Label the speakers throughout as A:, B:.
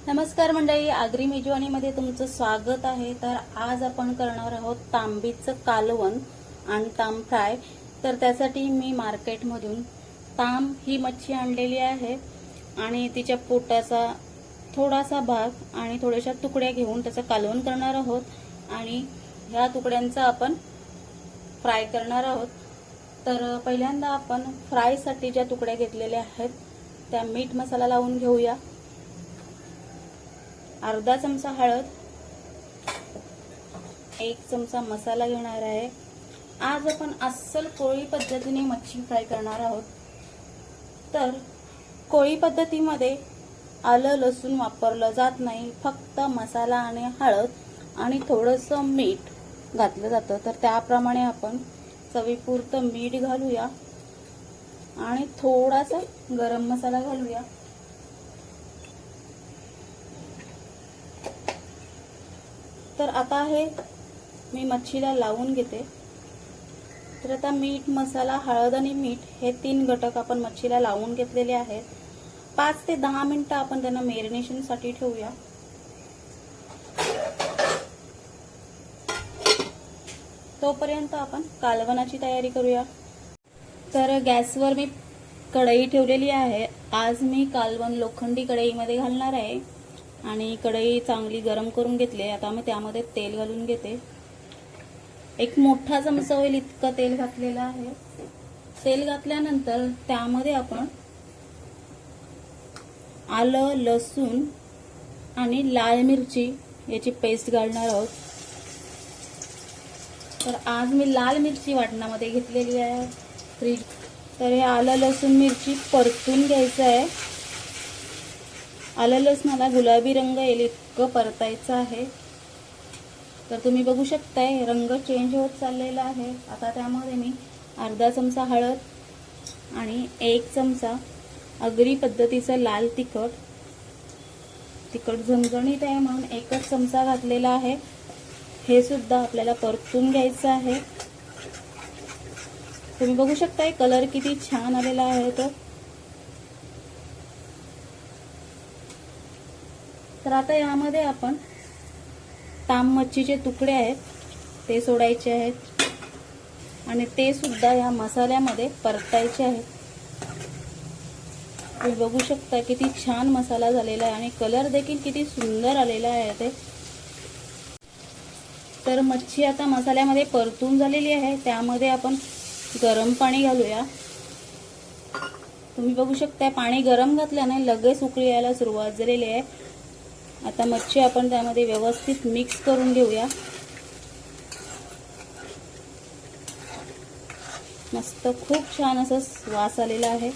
A: नमस्कार मंडळी, आगरी मेजवानीमध्ये तुमचं स्वागत आहे। तर आज आपण करणार आहोत तांबीचं कालवण आणि तांब फ्राय। तर त्यासाठी मी मार्केटमधून तांब ही मच्छी आणलेली आहे आणि तिच्या पोटाचा थोडासा भाग आणि थोड्याशा तुकड्या घेऊन त्याचं कालवण करणार आहोत आणि ह्या तुकड्यांचा आपण फ्राय करणार आहोत। तर पहिल्यांदा आपण फ्रायसाठी ज्या तुकड्या घेतलेल्या आहेत त्या मीठ मसाला लावून घेऊया। अर्धा चमचा हळद, 1 चमचा मसाला घेणार आहे। आज आपण अस्सल कोळी पद्धतीने मच्छी फ्राय करणार आहोत। तर कोळी पद्धतीमध्ये आलं लसूण वापरलं जात नाही, फक्त मसाला आणि हळद आणि थोडंसं मीठ घातलं जातं। तर त्याप्रमाणे आपण चवीपुरतं मीठ घालूया आणि थोडासा गरम मसाला घालूया। तर आता हे मी मच्छीला लावून घेते। तर आता मीठ मसाला हळद आणि मीठ हे 3 घटक आपण मच्छीला लावून घेतलेले आहेत। 5 ते 10 मिनिटं आपण त्यांना मॅरिनेशन साठी ठेवूया। तोपर्यंत आपण कालवणाची तयारी करूया। तर गॅसवर मी कढई ठेवलेली आहे। आज मी कालवण लोखंडी कढईमध्ये घालणार आहे आणि कढई चांगली गरम करून घेतली। आता मी त्यामध्ये तेल घालून घेते। एक मोठा चमचा होईल इतकं तेल घातलेलं आहे। तेल घातल्यानंतर त्यामध्ये आपण आलं लसूण आणि लाल मिरची याची पेस्ट घालणार आहोत। तर आज मी लाल मिरची वाटणामध्ये घेतलेली आहे। तर हे आलं लसूण मिरची परतून घ्यायचं आहे। आलं लसणाला गुलाबी रंग येईल इतकं परतायचं आहे। तर तुम्ही बघू शकताय रंग चेंज होत चाललेला आहे। आता त्यामध्ये मी अर्धा चमचा हळद आणि 1 चमचा आगरी पद्धतीचं लाल तिखट झणझणीत आहे म्हणून 1च चमचा घातलेला आहे। हे सुद्धा आपल्याला परतून घ्यायचं आहे। तुम्ही बघू शकताय कलर किती छान आलेला आहे। तर आता यामध्ये आपण तांब मच्छीचे तुकडे आहेत ते सोडायचे आहेत आणि ते सुद्धा या मसाल्यामध्ये परतायचे आहेत। तुम्ही बघू शकता किती छान मसाला झालेला आहे आणि कलर देखील किती सुंदर आलेला आहे ते। तर मच्छी आता मसाल्यामध्ये परतून झालेली आहे। त्यामध्ये आपण गरम पाणी घालूया। तुम्ही बघू शकता पाणी गरम घातल्याने लगेच उकळी यायला सुरुवात झालेली आहे। आता मच्छी आपण त्यामध्ये व्यवस्थित मिक्स करून घेऊया। मस्त खूप छान असा वास आलेला आहे।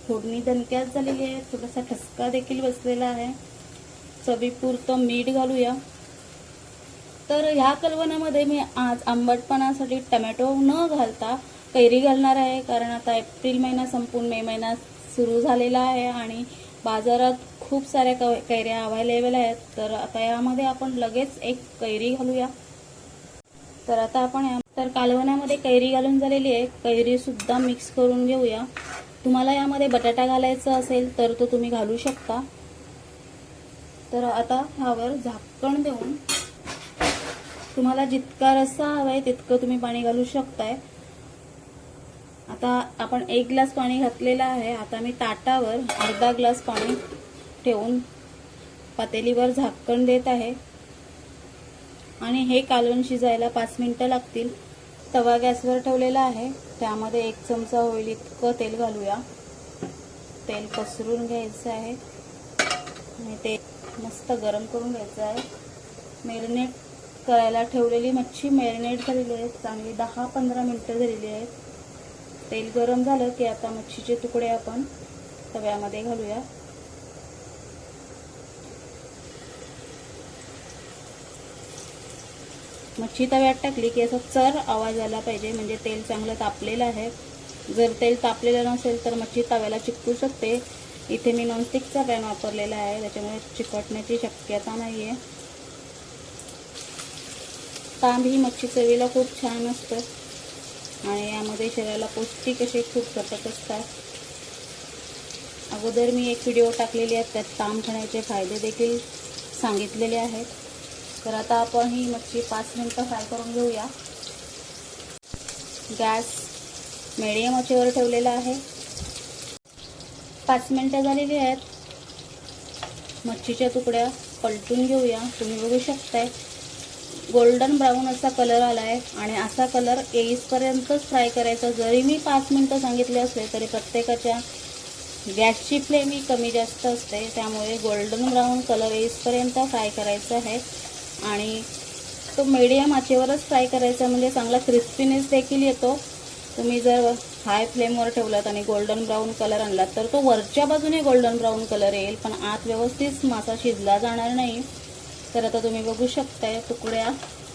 A: फोडणी दणक्यात झालेली आहे, थोडासा ठसका देखील बसलेला आहे। चवीपुरतं मीठ घालूया। तर ह्या कालवणामध्ये मी आज आंबटपणासाठी टोमॅटो न घालता कैरी घालणार आहे, कारण आता एप्रिल महिना संपून मे महिना सुरू झालेला आहे आणि बाजारात खूप साऱ्या कैऱ्या अवेलेबल आहेत। तर आता यामध्ये आपण लगेच एक कैरी घालूया। तर आता आपण कालवणामध्ये कैरी घालून झालेली आहे। कैरी सुद्धा मिक्स करून घेऊया। तुम्हाला यामध्ये बटाटा घालायचा असेल तर तो तुम्ही घालू शकता। तर आता ह्यावर झाकण देऊन तुम्हाला जितका रस्सा हवाय तितकं तुम्ही पाणी घालू शकताय। आता आपण 1 ग्लास पाणी घातलेलं आहे। आता मी ताटावर अर्धा ग्लास पाणी ठेवून पातेलीवर झाकण देत आहे आणि हे कालवण शिजायला 5 मिनिटं लागतील। तवा गॅसवर ठेवलेला आहे, त्यामध्ये 1 चमचा होईल इतकं तेल घालूया। तेल पसरून घ्यायचं आहे आणि ते मस्त गरम करून घ्यायचं आहे। मॅरिनेट करायला ठेवलेली मच्छी मॅरिनेट झालेली आहे, चांगली 10-15 मिनिटं झालेली आहेत। तेल गरम झालं की आता मच्छीचे तुकडे आपण तव्यामध्ये घालूया। मच्छी तव्यात टाकली की असा चर आवाज आला पाहिजे, म्हणजे तेल चांगलं तापलेलं आहे। जर तेल तापलेलं नसेल तर मच्छी तव्याला चिकटू शकते। इथे मी नॉनस्टिकचा पॅन वापरलेला आहे, त्याच्यामुळे चिकटण्याची शक्यता नाही आहे। तांब ही मच्छी चवीला खूप छान असतं। आणि यामध्ये शरीराला पौष्टिक असे खूप घटक असतात. अगोदर मी एक व्हिडिओ टाकलेली आहे, त्यात ताम खाण्याचे फायदे देखील सांगितलेले आहेत. तर आता आपण ही मच्छी 5 मिनिटं फ्राय करून घेऊया. गॅस मीडियम आचेवर ठेवलेला आहे. 5 मिनिटं झालेली आहेत. मच्छीच्या तुकड्या पलटून घेऊया. तुम्ही बघू शकताय गोल्डन ब्राऊन असा कलर आला आहे आणि असा कलर येईपर्यंतच फ्राय करायचा. जरी मी 5 मिनिटं सांगितले असले तरी प्रत्येकाच्या गॅसची फ्लेम ही कमी जास्त असते, त्यामुळे गोल्डन ब्राऊन कलर येईपर्यंत फ्राय करायचा आहे आणि तो मीडियम आचेवरच फ्राय करायचा, म्हणजे चांगला क्रिस्पीनेस देखील येतो. तुम्ही जर हाय फ्लेमवर ठेवलात आणि गोल्डन ब्राऊन कलर आणलात तर तो वरच्या बाजूने गोल्डन ब्राऊन कलर येईल, पण आत व्यवस्थित मासा शिजला जाणार नाही. तर आता तुम्ही बघू शकताय तुकड्या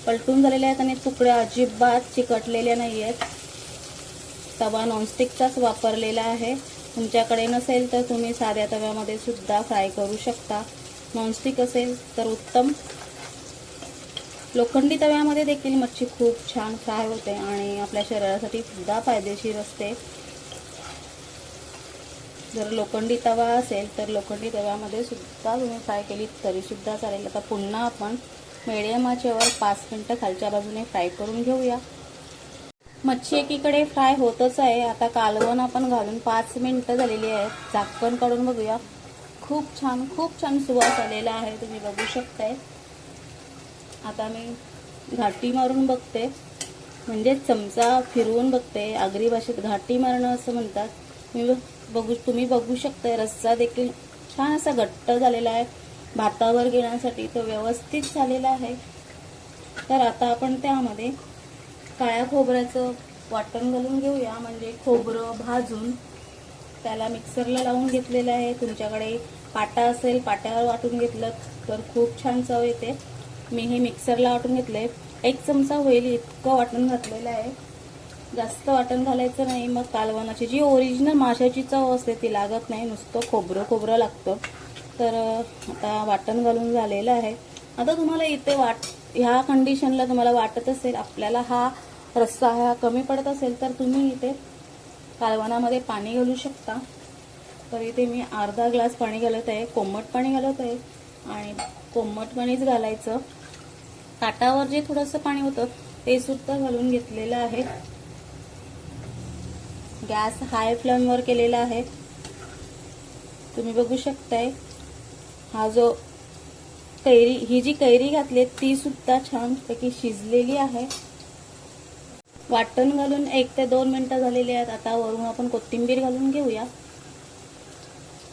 A: पलटून झालेल्या आहेत आणि तुकड्या अजिबात चिकटलेल्या नाही आहेत. तवा नॉनस्टिकचाच वापरलेला आहे. तुमच्याकडे नसेल तर तुम्ही साध्या तव्यामध्ये सुद्धा फ्राय करू शकता. नॉनस्टिक असेल तर उत्तम. लोखंडी तव्यामध्ये देखील मच्छी खूप छान फ्राय होते आणि आपल्या शरीरासाठी सुद्धा फायदेशीर असते. जर लोखंडी तवा असेल तर लोखंडी तव्यामध्ये सुद्धा तुम्ही फ्राय केली तरी सुद्धा चालेल. आता पुन्हा आपण मीडियम आचेवर 5 मिनिटं खालच्या बाजूने फ्राय करून घेऊया. मच्छी एकीकडे फ्राय होतच आहे. आता कालवण आपण घालून 5 मिनिटं झालेली आहेत. झाकण काढून बघूया. खूप छान सुवास आलेला आहे, तुम्ही बघू शकताय. आता मी घाटी मारून बघते, म्हणजे चमचा फिरवून बघते. आगरी भाषेत घाटी मारणं असं म्हणतात. तुम्ही बघू शकताय रस्सा देखील छान असा घट्ट झालेला आहे. भातावर घेण्यासाठी तो व्यवस्थित झालेला आहे. तर आता आपण त्यामध्ये काळ्या खोबऱ्याचं वाटण घालून घेऊया. म्हणजे खोबरं भाजून त्याला मिक्सरला लावून घेतलेलं आहे. तुमच्याकडे पाटा असेल पाट्यावर वाटून घेतलं तर खूप छान चव येते. मी हे मिक्सरला वाटून घेतले. 1 चमचा होईल इतकं वाटण घातलेलं आहे. जास्त वाटण घालायचं नाही, मग कालवणाची जी ओरिजिनल माशाची चव असते ती लागत नाही, नुसतं खोबरं लागतं. तर आता वाटण घालून झालेलं आहे. आता तुम्हाला इथे ह्या कंडिशनला तुम्हाला वाटत असेल आपल्याला हा रस्सा हा कमी पडत असेल तर तुम्ही इथे कालवणामध्ये पाणी घालू शकता. तर इथे मी अर्धा ग्लास पाणी घालत आहे. कोमट पाणी घालत आहे आणि कोमट पाणीच घालायचं. ताटावर जे थोडंसं पाणी होतं ते सुद्धा घालून घेतलेलं आहे. गॅस हाय फ्लेमवर केलेला आहे. तुम्ही बघू शकताय हा जो ही जी कैरी घातली ती सुद्धा छानपैकी शिजलेली आहे. वाटण घालून 1 ते 2 मिनिटं झालेली आहेत. आता वरून आपण कोथिंबीर घालून घेऊया.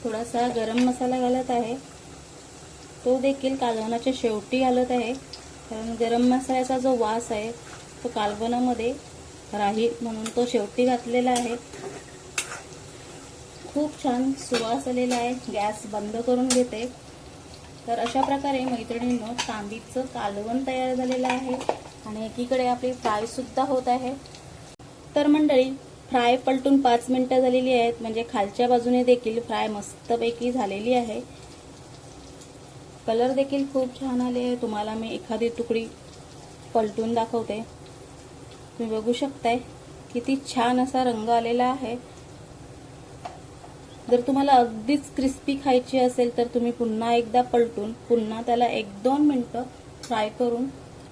A: थोडासा गरम मसाला घालत आहे, तो देखील कालवणाच्या शेवटी घालत आहे, कारण गरम मसाल्याचा जो वास आहे तो कालवणामध्ये राहील म्हणून तो शेवटी घातलेला आहे. खूप छान सुवास आलेला आहे. गॅस बंद करून घेते. तर अशा प्रकारे मैत्रिणींनो तांबीचं कालवण तयार झालेलं आहे आणि एकीकडे आपली फ्राय सुद्धा होत आहे. तर मंडळी फ्राय पलटून 5 मिनिटं झालेली आहेत, म्हणजे खालच्या बाजूने देखील फ्राय मस्तपैकी झालेली आहे. कलर देखील खूप छान आले आहे. तुम्हाला मी एखादी तुकडी पलटून दाखवते. तुम्ही बघू शकताय किती छान असा रंग आलेला आहे. जर तुम्हाला अगदीच क्रिस्पी खायची असेल तर तुम्ही पुन्हा एकदा पलटून पुन्हा त्याला 1-2 मिनिटं फ्राय करून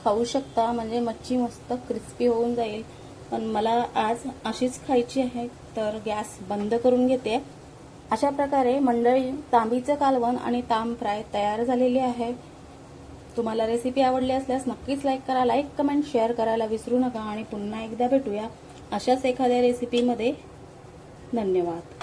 A: खाऊ शकता, म्हणजे मच्छी मस्त क्रिस्पी होऊन जाईल. पण मला आज अशीच खायची आहे, तर गॅस बंद करून घेते. अशा प्रकारे मंडळी तांबीचं कालवण आणि तांब फ्राय तयार झालेली आहे. तुम्हाला रेसिपी आवडली असल्यास नक्कीच लाईक करा. लाईक कमेंट शेअर करायला विसरू नका आणि पुन्हा एकदा भेटूया अशाच एखाद्या रेसिपीमध्ये. धन्यवाद.